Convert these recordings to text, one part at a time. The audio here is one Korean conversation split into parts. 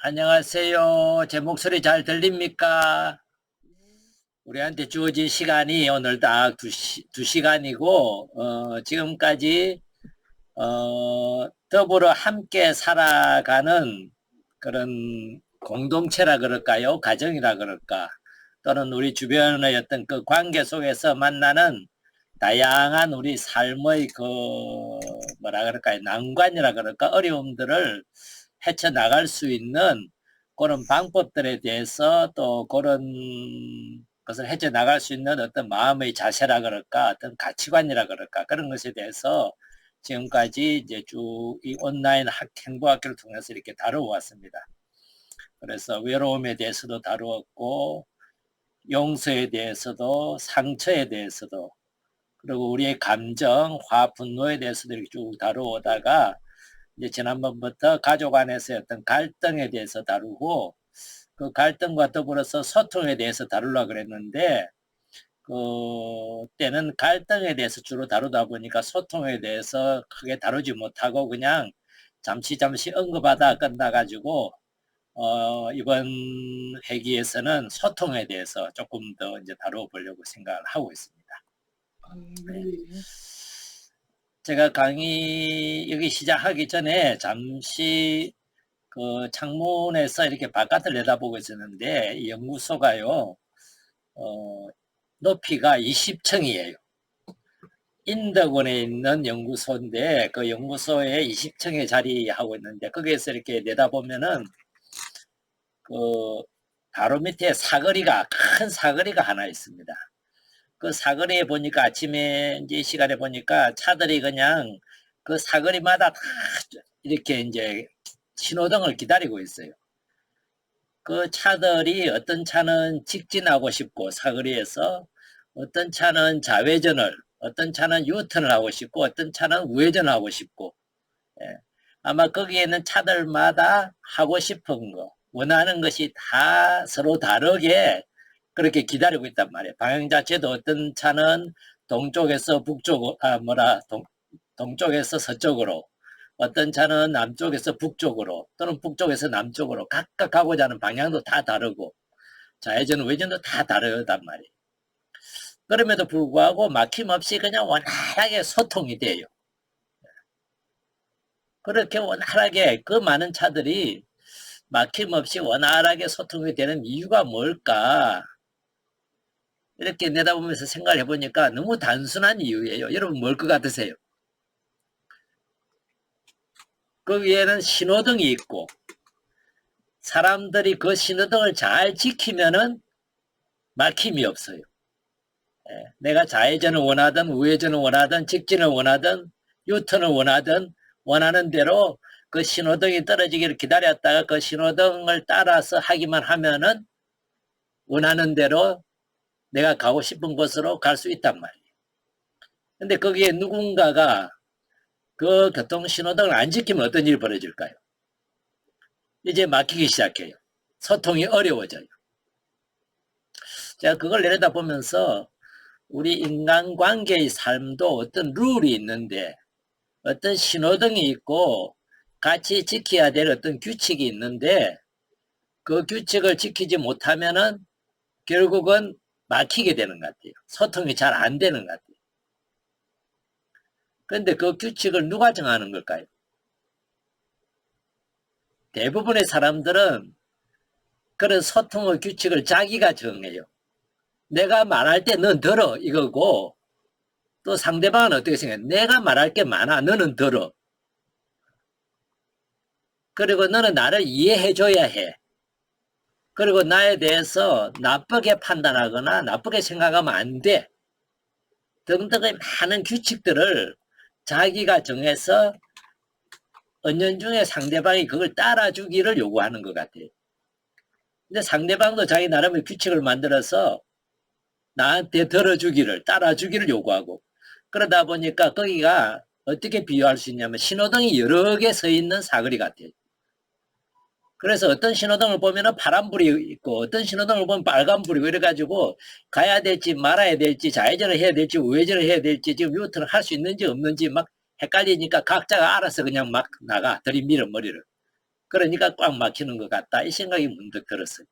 안녕하세요. 제 목소리 잘 들립니까? 우리한테 주어진 시간이 오늘 딱 두 시간이고, 지금까지, 더불어 함께 살아가는 그런 공동체라 그럴까요? 가정이라 그럴까? 또는 우리 주변의 어떤 그 관계 속에서 만나는 다양한 우리 삶의 뭐라 그럴까요? 난관이라 그럴까? 어려움들을 헤쳐나갈 수 있는 그런 방법들에 대해서 또 그런 것을 헤쳐나갈 수 있는 어떤 마음의 자세라 그럴까? 어떤 가치관이라 그럴까? 그런 것에 대해서 지금까지 이제 쭉 이 온라인 행보학교를 통해서 이렇게 다루어왔습니다. 그래서 외로움에 대해서도 다루었고, 용서에 대해서도, 상처에 대해서도, 그리고 우리의 감정, 화, 분노에 대해서도 이렇게 쭉 다루어오다가 이제 지난번부터 가족 안에서의 어떤 갈등에 대해서 다루고, 그 갈등과 더불어서 소통에 대해서 다루려고 그랬는데, 때는 갈등에 대해서 주로 다루다 보니까 소통에 대해서 크게 다루지 못하고 그냥 잠시 언급하다 끝나가지고, 이번 회기에서는 소통에 대해서 조금 더 이제 다뤄보려고 생각을 하고 있습니다. 네. 제가 강의 여기 시작하기 전에 잠시 그 창문에서 이렇게 바깥을 내다보고 있었는데, 이 연구소가요, 높이가 20층이에요. 인덕원에 있는 연구소인데, 그 연구소에 20층에 자리하고 있는데, 거기에서 이렇게 내다보면은, 바로 밑에 큰 사거리가 하나 있습니다. 그 사거리에 보니까 아침에 이제 이 시간에 보니까 차들이 그냥 그 사거리마다 다 이렇게 이제 신호등을 기다리고 있어요. 그 차들이 어떤 차는 직진하고 싶고 사거리에서, 어떤 차는 좌회전을, 어떤 차는 유턴을 하고 싶고, 어떤 차는 우회전을 하고 싶고, 예. 아마 거기에 있는 차들마다 하고 싶은 거, 원하는 것이 다 서로 다르게 그렇게 기다리고 있단 말이에요. 방향 자체도 어떤 차는 동쪽에서 북쪽으로, 동쪽에서 서쪽으로, 어떤 차는 남쪽에서 북쪽으로, 또는 북쪽에서 남쪽으로 각각 가고자 하는 방향도 다 다르고, 좌회전, 우회전도 다 다르단 말이에요. 그럼에도 불구하고 막힘없이 그냥 원활하게 소통이 돼요. 그렇게 원활하게 그 많은 차들이 막힘없이 원활하게 소통이 되는 이유가 뭘까? 이렇게 내다보면서 생각을 해보니까 너무 단순한 이유예요. 여러분 뭘 것 같으세요? 그 위에는 신호등이 있고, 사람들이 그 신호등을 잘 지키면은 막힘이 없어요. 내가 좌회전을 원하든 우회전을 원하든 직진을 원하든 유턴을 원하든 원하는 대로 그 신호등이 떨어지기를 기다렸다가 그 신호등을 따라서 하기만 하면은 원하는 대로 내가 가고 싶은 곳으로 갈 수 있단 말이에요. 근데 거기에 누군가가 그 교통 신호등을 안 지키면 어떤 일이 벌어질까요? 이제 막히기 시작해요. 소통이 어려워져요. 제가 그걸 내려다보면서 우리 인간관계의 삶도 어떤 룰이 있는데, 어떤 신호등이 있고 같이 지켜야 될 어떤 규칙이 있는데, 그 규칙을 지키지 못하면은 결국은 막히게 되는 것 같아요. 소통이 잘 안 되는 것 같아요. 그런데 그 규칙을 누가 정하는 걸까요? 대부분의 사람들은 그런 소통의 규칙을 자기가 정해요. 내가 말할 때 넌 들어 이거고, 또 상대방은 어떻게 생각해? 내가 말할 게 많아, 너는 들어. 그리고 너는 나를 이해해줘야 해. 그리고 나에 대해서 나쁘게 판단하거나 나쁘게 생각하면 안 돼. 등등의 많은 규칙들을 자기가 정해서 은연중에 상대방이 그걸 따라주기를 요구하는 것 같아요. 근데 상대방도 자기 나름의 규칙을 만들어서 나한테 들어주기를, 따라주기를 요구하고, 그러다 보니까 거기가 어떻게 비유할 수 있냐면 신호등이 여러 개 서 있는 사거리 같아요. 그래서 어떤 신호등을 보면은 파란불이 있고, 어떤 신호등을 보면 빨간불이고, 이래가지고 가야 될지 말아야 될지, 좌회전을 해야 될지 우회전을 해야 될지, 지금 유턴을 할 수 있는지 없는지 막 헷갈리니까 각자가 알아서 그냥 막 나가, 들이밀어 머리를. 그러니까 꽉 막히는 것 같다. 이 생각이 문득 들었어요.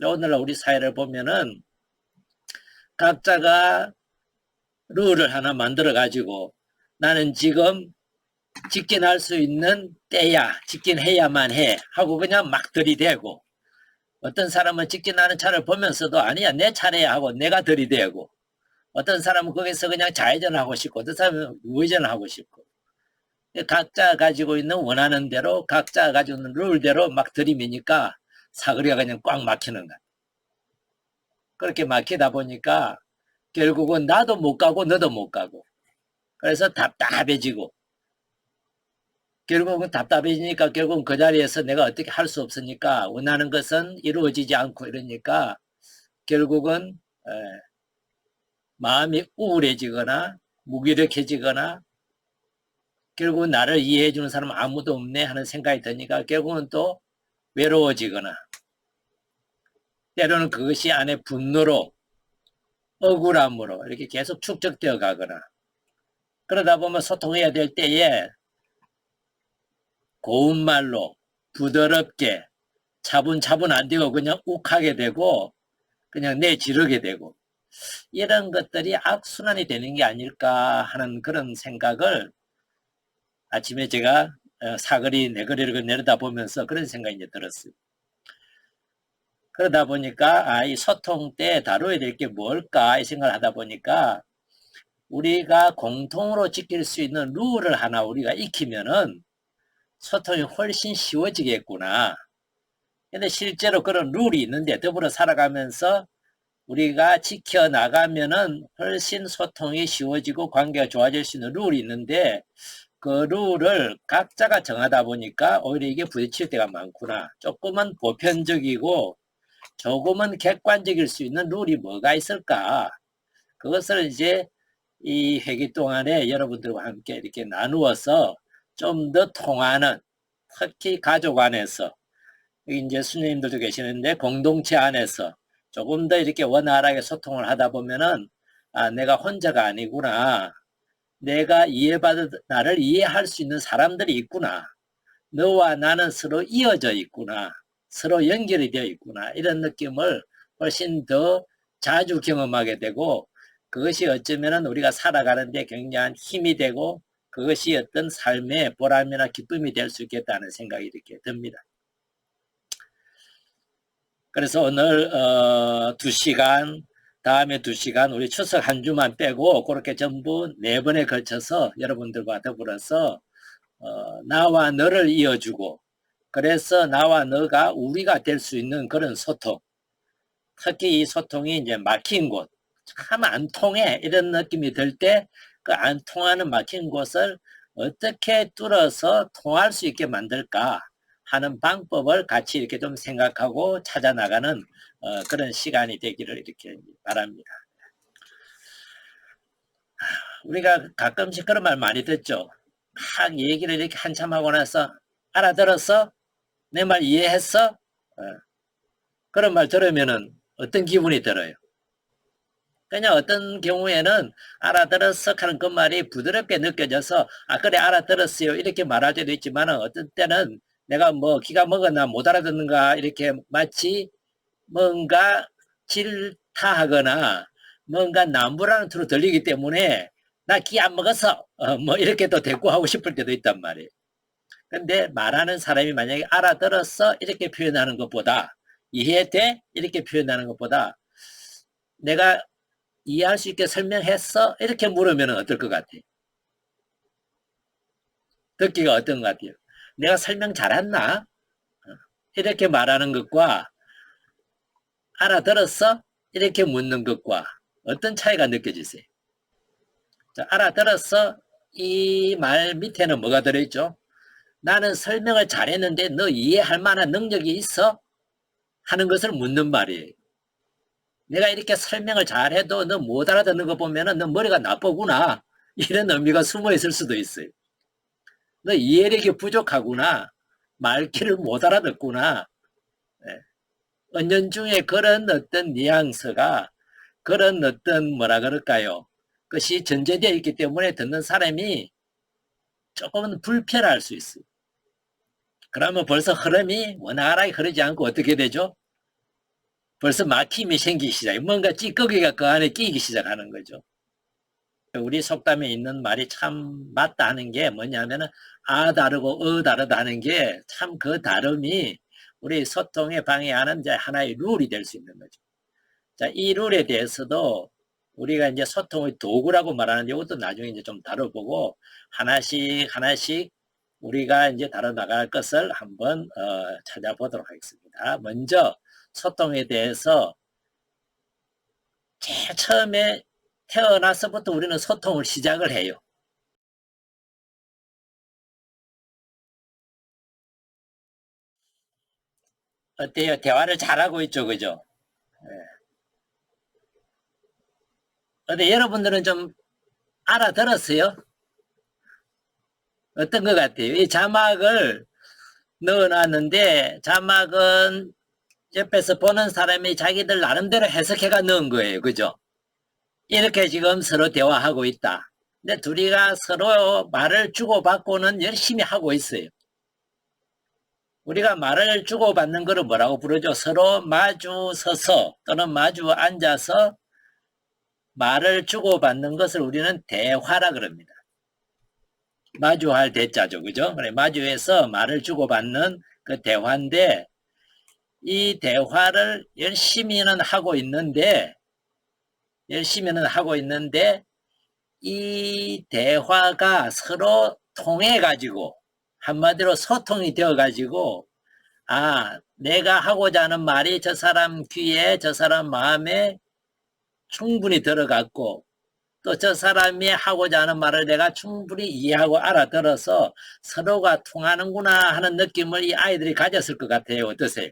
오늘날 우리 사회를 보면은 각자가 룰을 하나 만들어 가지고 나는 지금 직진할 수 있는 때야, 직진해야만 해 하고 그냥 막 들이대고, 어떤 사람은 직진하는 차를 보면서도 아니야 내 차례야 하고 내가 들이대고, 어떤 사람은 거기서 그냥 좌회전하고 싶고, 어떤 사람은 우회전하고 싶고, 각자 가지고 있는 원하는 대로 각자 가지고 있는 룰대로 막 들이미니까 사거리가 그냥 꽉 막히는 거야. 그렇게 막히다 보니까 결국은 나도 못 가고 너도 못 가고, 그래서 답답해지고, 결국은 답답해지니까 결국은 그 자리에서 내가 어떻게 할 수 없으니까 원하는 것은 이루어지지 않고 이러니까 결국은 마음이 우울해지거나 무기력해지거나, 결국은 나를 이해해 주는 사람 아무도 없네 하는 생각이 드니까 결국은 또 외로워지거나, 때로는 그것이 안에 분노로 억울함으로 이렇게 계속 축적되어 가거나, 그러다 보면 소통해야 될 때에 고운 말로 부드럽게 차분차분 안 되고 그냥 욱하게 되고 그냥 내지르게 되고, 이런 것들이 악순환이 되는 게 아닐까 하는 그런 생각을 아침에 제가 사거리 내거리를 내려다 보면서 그런 생각이 이제 들었어요. 그러다 보니까 이 소통 때 다뤄야 될 게 뭘까 이 생각을 하다 보니까 우리가 공통으로 지킬 수 있는 룰을 하나 우리가 익히면은 소통이 훨씬 쉬워지겠구나. 근데 실제로 그런 룰이 있는데 더불어 살아가면서 우리가 지켜나가면은 훨씬 소통이 쉬워지고 관계가 좋아질 수 있는 룰이 있는데, 그 룰을 각자가 정하다 보니까 오히려 이게 부딪힐 때가 많구나. 조금은 보편적이고 조금은 객관적일 수 있는 룰이 뭐가 있을까? 그것을 이제 이 회기 동안에 여러분들과 함께 이렇게 나누어서 좀 더 통하는, 특히 가족 안에서, 이제 수녀님들도 계시는데 공동체 안에서 조금 더 이렇게 원활하게 소통을 하다 보면은 내가 혼자가 아니구나. 내가 나를 이해할 수 있는 사람들이 있구나. 너와 나는 서로 이어져 있구나. 서로 연결이 되어 있구나. 이런 느낌을 훨씬 더 자주 경험하게 되고, 그것이 어쩌면은 우리가 살아가는데 굉장한 힘이 되고 그것이 어떤 삶의 보람이나 기쁨이 될 수 있겠다는 생각이 이렇게 듭니다. 그래서 오늘 2시간, 다음에 2시간, 우리 추석 한 주만 빼고 그렇게 전부 4번에 걸쳐서 여러분들과 더불어서 나와 너를 이어주고, 그래서 나와 너가 우리가 될 수 있는 그런 소통, 특히 이 소통이 이제 막힌 곳, 참 안 통해 이런 느낌이 들 때 그 안 통하는 막힌 곳을 어떻게 뚫어서 통할 수 있게 만들까 하는 방법을 같이 이렇게 좀 생각하고 찾아나가는 그런 시간이 되기를 이렇게 바랍니다. 우리가 가끔씩 그런 말 많이 듣죠. 막 얘기를 이렇게 한참 하고 나서 알아들었어? 내 말 이해했어? 그런 말 들으면은 어떤 기분이 들어요? 그냥 어떤 경우에는 알아들었어 하는 그 말이 부드럽게 느껴져서 그래 알아들었어요 이렇게 말할 때도 있지만, 어떤 때는 내가 뭐 기가 먹었나 못 알아듣는가 이렇게 마치 뭔가 질타하거나 뭔가 남부라는 투로 들리기 때문에 나 기 안 먹었어 뭐 이렇게 또 대꾸하고 싶을 때도 있단 말이에요. 근데 말하는 사람이 만약에 알아들었어 이렇게 표현하는 것보다, 이해돼 이렇게 표현하는 것보다, 내가 이해할 수 있게 설명했어 이렇게 물으면 어떨 것 같아요? 듣기가 어떤 것 같아요? 내가 설명 잘했나? 이렇게 말하는 것과 알아들었어? 이렇게 묻는 것과 어떤 차이가 느껴지세요? 자, 알아들었어? 이 말 밑에는 뭐가 들어있죠? 나는 설명을 잘했는데 너 이해할 만한 능력이 있어? 하는 것을 묻는 말이에요. 내가 이렇게 설명을 잘해도 너 못 알아듣는 거 보면은 너 머리가 나쁘구나. 이런 의미가 숨어 있을 수도 있어요. 너 이해력이 부족하구나. 말귀를 못 알아듣구나. 은연중에 그런 어떤 뉘앙스가, 그런 어떤 뭐라 그럴까요? 그것이 전제되어 있기 때문에 듣는 사람이 조금은 불편할 수 있어요. 그러면 벌써 흐름이 원활하게 흐르지 않고 어떻게 되죠? 벌써 막힘이 생기기 시작해요. 뭔가 찌꺼기가 그 안에 끼기 시작하는 거죠. 우리 속담에 있는 말이 참 맞다 하는 게 뭐냐면은 아 다르고 다르다 하는 게 참 그 다름이 우리 소통에 방해하는 이제 하나의 룰이 될 수 있는 거죠. 자, 이 룰에 대해서도 우리가 이제 소통의 도구라고 말하는데 이것도 나중에 이제 좀 다뤄보고 하나씩 우리가 이제 다뤄나갈 것을 한번 찾아보도록 하겠습니다. 먼저 소통에 대해서 제일 처음에 태어나서부터 우리는 소통을 시작을 해요. 어때요? 대화를 잘하고 있죠, 그죠? 근데 여러분들은 좀 알아들었어요? 어떤 것 같아요? 이 자막을 넣어놨는데 자막은 옆에서 보는 사람이 자기들 나름대로 해석해가 넣은 거예요. 그죠? 이렇게 지금 서로 대화하고 있다. 근데 둘이가 서로 말을 주고받고는 열심히 하고 있어요. 우리가 말을 주고받는 것을 뭐라고 부르죠? 서로 마주 서서 또는 마주 앉아서 말을 주고받는 것을 우리는 대화라 그럽니다. 마주할 대자죠. 그죠? 그래, 마주해서 말을 주고받는 그 대화인데 이 대화를 열심히는 하고 있는데 이 대화가 서로 통해 가지고 한마디로 소통이 되어 가지고 아 내가 하고자 하는 말이 저 사람 귀에 저 사람 마음에 충분히 들어갔고 또 저 사람이 하고자 하는 말을 내가 충분히 이해하고 알아들어서 서로가 통하는구나 하는 느낌을 이 아이들이 가졌을 것 같아요. 어떠세요?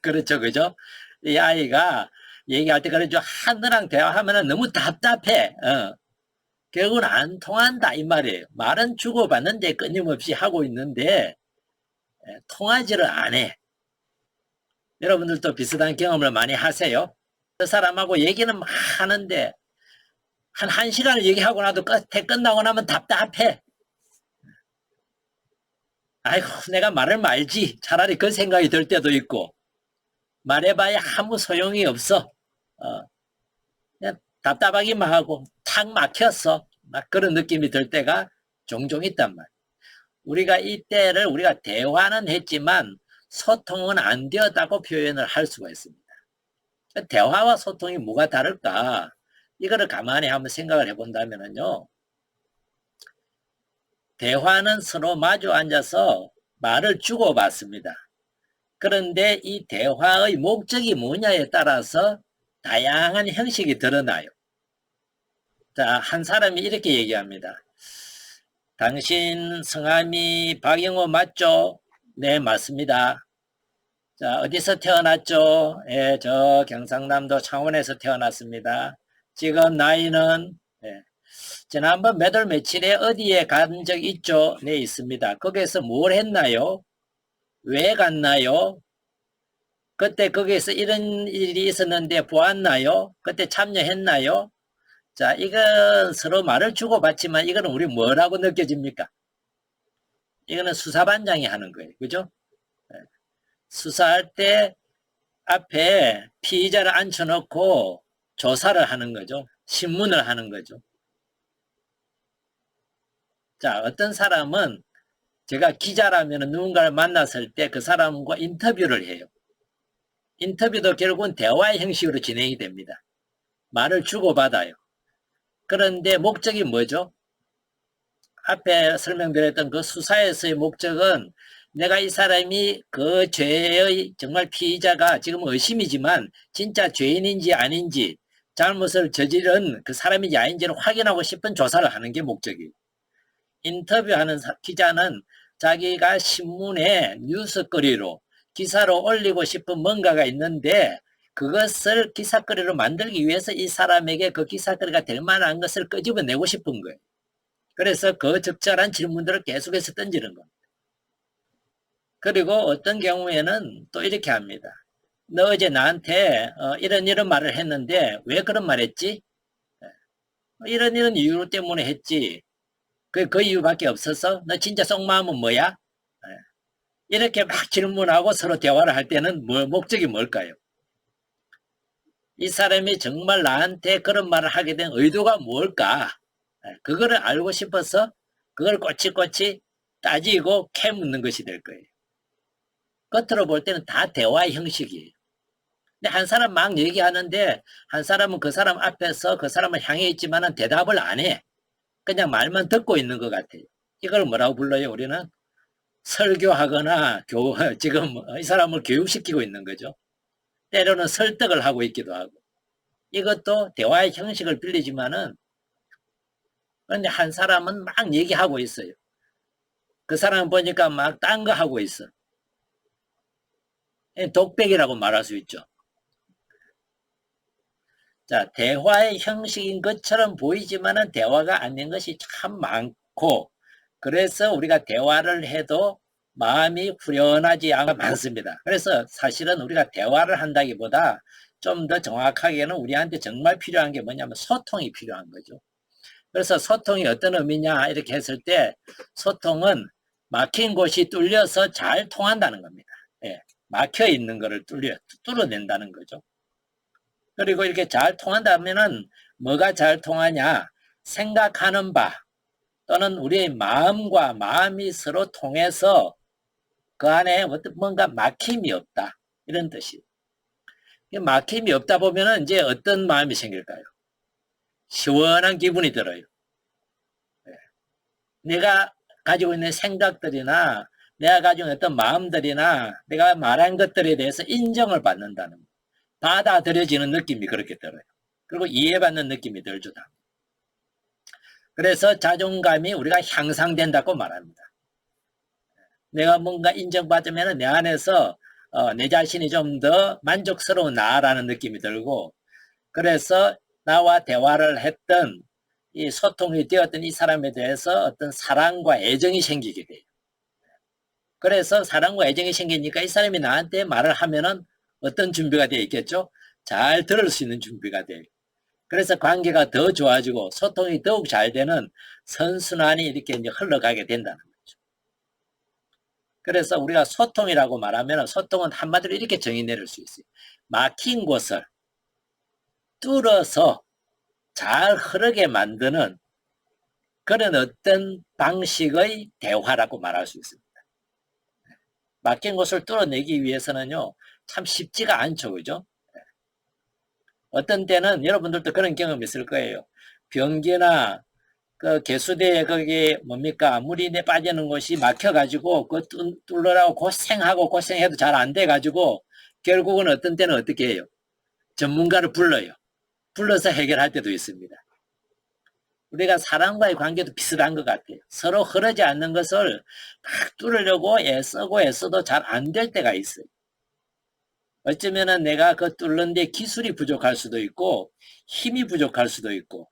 그렇죠, 그죠? 이 아이가 얘기할 때 그러죠. 하느랑 대화하면 너무 답답해. 결국은 안 통한다 이 말이에요. 말은 주고받는데 끊임없이 하고 있는데 통하지를 않아. 여러분들도 비슷한 경험을 많이 하세요? 그 사람하고 얘기는 막 하는데 한 1시간을 얘기하고 나도 끝나고 나면 답답해. 아이고 내가 말을 말지 차라리 그 생각이 들 때도 있고 말해봐야 아무 소용이 없어. 그냥 답답하기만 하고 탁 막혔어. 막 그런 느낌이 들 때가 종종 있단 말이야. 우리가 이때를 우리가 대화는 했지만 소통은 안 되었다고 표현을 할 수가 있습니다. 대화와 소통이 뭐가 다를까? 이거를 가만히 한번 생각을 해본다면요. 대화는 서로 마주 앉아서 말을 주고받습니다. 그런데 이 대화의 목적이 뭐냐에 따라서 다양한 형식이 드러나요. 자, 한 사람이 이렇게 얘기합니다. 당신 성함이 박영호 맞죠? 네, 맞습니다. 자, 어디서 태어났죠? 예, 저 경상남도 창원에서 태어났습니다. 지금 나이는 예, 지난번 몇 월 며칠에 어디에 간 적 있죠? 네, 있습니다. 거기에서 뭘 했나요? 왜 갔나요? 그때 거기에서 이런 일이 있었는데 보았나요? 그때 참여했나요? 자, 이건 서로 말을 주고받지만 이거는 우리 뭐라고 느껴집니까? 이거는 수사반장이 하는 거예요. 그죠? 수사할 때 앞에 피의자를 앉혀놓고 조사를 하는 거죠. 신문을 하는 거죠. 자, 어떤 사람은 제가 기자라면 누군가를 만났을 때 그 사람과 인터뷰를 해요. 인터뷰도 결국은 대화의 형식으로 진행이 됩니다. 말을 주고받아요. 그런데 목적이 뭐죠? 앞에 설명드렸던 그 수사에서의 목적은 내가 이 사람이 그 죄의 정말 피의자가 지금 의심이지만 진짜 죄인인지 아닌지 잘못을 저지른 그 사람인지 아닌지를 확인하고 싶은 조사를 하는 게 목적이에요. 인터뷰하는 기자는 자기가 신문에 뉴스거리로 기사로 올리고 싶은 뭔가가 있는데 그것을 기사거리로 만들기 위해서 이 사람에게 그 기사거리가 될 만한 것을 끄집어내고 싶은 거예요. 그래서 그 적절한 질문들을 계속해서 던지는 겁니다. 그리고 어떤 경우에는 또 이렇게 합니다. 너 어제 나한테 이런 말을 했는데 왜 그런 말 했지? 이런 이유 때문에 했지. 그 이유밖에 없어서 너 진짜 속마음은 뭐야? 예. 이렇게 막 질문하고 서로 대화를 할 때는 목적이 뭘까요? 이 사람이 정말 나한테 그런 말을 하게 된 의도가 뭘까? 예. 그거를 알고 싶어서 그걸 꼬치꼬치 따지고 캐묻는 것이 될 거예요. 겉으로 볼 때는 다 대화의 형식이에요. 근데 한 사람 막 얘기하는데 한 사람은 그 사람 앞에서 그 사람을 향해 있지만은 대답을 안 해. 그냥 말만 듣고 있는 것 같아요. 이걸 뭐라고 불러요? 우리는 설교하거나 지금 이 사람을 교육시키고 있는 거죠. 때로는 설득을 하고 있기도 하고. 이것도 대화의 형식을 빌리지만은 근데 한 사람은 막 얘기하고 있어요. 그 사람 보니까 막 딴 거 하고 있어. 독백이라고 말할 수 있죠. 자, 대화의 형식인 것처럼 보이지만은 대화가 아닌 것이 참 많고, 그래서 우리가 대화를 해도 마음이 후련하지 않아 많습니다. 그래서 사실은 우리가 대화를 한다기보다 좀 더 정확하게는 우리한테 정말 필요한 게 뭐냐면 소통이 필요한 거죠. 그래서 소통이 어떤 의미냐 이렇게 했을 때 소통은 막힌 곳이 뚫려서 잘 통한다는 겁니다. 예, 막혀 있는 거를 뚫어낸다는 거죠. 그리고 이렇게 잘 통한다면은 뭐가 잘 통하냐? 생각하는 바 또는 우리의 마음과 마음이 서로 통해서 그 안에 뭔가 막힘이 없다. 이런 뜻이에요. 막힘이 없다 보면은 이제 어떤 마음이 생길까요? 시원한 기분이 들어요. 내가 가지고 있는 생각들이나 내가 가지고 있는 어떤 마음들이나 내가 말한 것들에 대해서 인정을 받는다는 거. 받아들여지는 느낌이 그렇게 들어요. 그리고 이해받는 느낌이 들죠. 그래서 자존감이 우리가 향상된다고 말합니다. 내가 뭔가 인정받으면 내 안에서 내 자신이 좀 더 만족스러운 나라는 느낌이 들고, 그래서 나와 대화를 했던 이 소통이 되었던 이 사람에 대해서 어떤 사랑과 애정이 생기게 돼요. 그래서 사랑과 애정이 생기니까 이 사람이 나한테 말을 하면은 어떤 준비가 되어 있겠죠? 잘 들을 수 있는 준비가 돼요. 그래서 관계가 더 좋아지고 소통이 더욱 잘 되는 선순환이 이렇게 이제 흘러가게 된다는 거죠. 그래서 우리가 소통이라고 말하면 소통은 한마디로 이렇게 정의 내릴 수 있어요. 막힌 곳을 뚫어서 잘 흐르게 만드는 그런 어떤 방식의 대화라고 말할 수 있습니다. 막힌 곳을 뚫어내기 위해서는요, 참 쉽지가 않죠, 그죠? 어떤 때는 여러분들도 그런 경험 있을 거예요. 변기나 그 개수대에 거기 뭡니까 물이 빠지는 곳이 막혀가지고 그 뚫으라고 고생하고 고생해도 잘 안 돼가지고 결국은 어떤 때는 어떻게 해요? 전문가를 불러서 해결할 때도 있습니다. 우리가 사람과의 관계도 비슷한 것 같아요. 서로 흐르지 않는 것을 막 뚫으려고 애써도 잘 안 될 때가 있어요. 어쩌면은 내가 그 뚫는데 기술이 부족할 수도 있고 힘이 부족할 수도 있고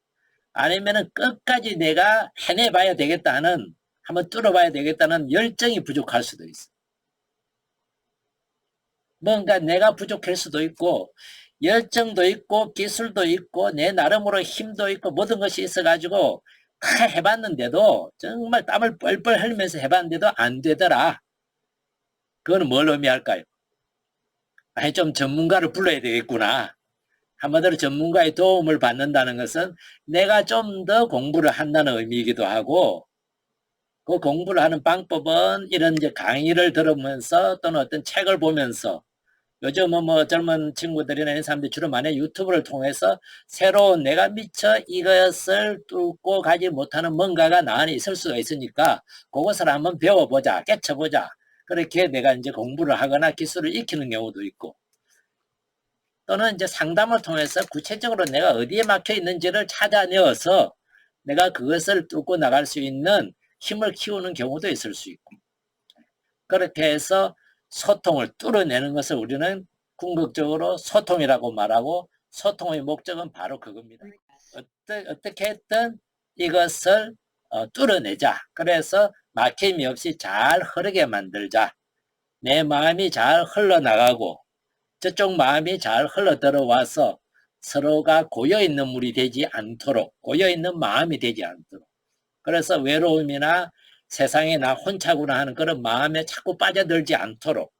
아니면은 끝까지 내가 해내봐야 되겠다는 한번 뚫어봐야 되겠다는 열정이 부족할 수도 있어. 뭔가 내가 부족할 수도 있고 열정도 있고 기술도 있고 내 나름으로 힘도 있고 모든 것이 있어가지고 다 해봤는데도 정말 땀을 뻘뻘 흘리면서 해봤는데도 안 되더라. 그거는 뭘 의미할까요? 아니 좀 전문가를 불러야 되겠구나. 한마디로 전문가의 도움을 받는다는 것은 내가 좀 더 공부를 한다는 의미이기도 하고 그 공부를 하는 방법은 이런 이제 강의를 들으면서 또는 어떤 책을 보면서 요즘은 뭐 젊은 친구들이나 이런 사람들이 주로 많이 유튜브를 통해서 새로운 내가 미처 이것을 뚫고 가지 못하는 뭔가가 나 안에 있을 수가 있으니까 그것을 한번 배워보자, 깨쳐보자. 그렇게 내가 이제 공부를 하거나 기술을 익히는 경우도 있고 또는 이제 상담을 통해서 구체적으로 내가 어디에 막혀 있는지를 찾아내어서 내가 그것을 뚫고 나갈 수 있는 힘을 키우는 경우도 있을 수 있고 그렇게 해서 소통을 뚫어내는 것을 우리는 궁극적으로 소통이라고 말하고 소통의 목적은 바로 그겁니다. 어떻게 했든 이것을 뚫어내자. 그래서 막힘이 없이 잘 흐르게 만들자. 내 마음이 잘 흘러나가고 저쪽 마음이 잘 흘러들어와서 서로가 고여있는 물이 되지 않도록 고여있는 마음이 되지 않도록 그래서 외로움이나 세상에 나 혼자구나 하는 그런 마음에 자꾸 빠져들지 않도록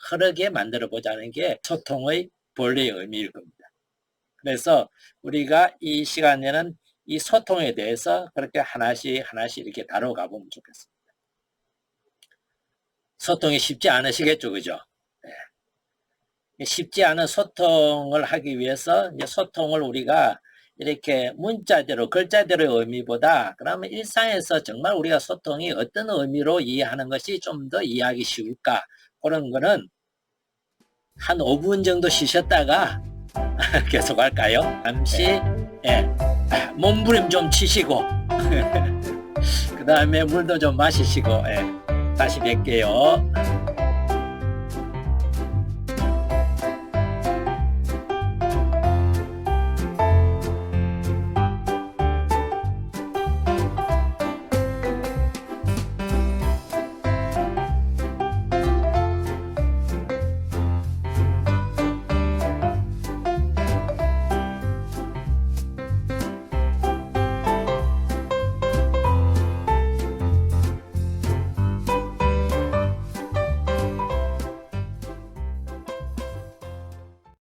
흐르게 만들어 보자는 게 소통의 본래의 의미일 겁니다. 그래서 우리가 이 시간에는 이 소통에 대해서 그렇게 하나씩 이렇게 다뤄가 보면 좋겠습니다. 소통이 쉽지 않으시겠죠, 그죠? 네. 쉽지 않은 소통을 하기 위해서 이제 소통을 우리가 이렇게 문자대로 글자대로의 의미보다 그러면 일상에서 정말 우리가 소통이 어떤 의미로 이해하는 것이 좀 더 이해하기 쉬울까, 그런 거는 한 5분 정도 쉬셨다가 계속 할까요? 잠시 몸부림 좀 치시고 그 다음에 물도 좀 마시시고 다시 뵐게요.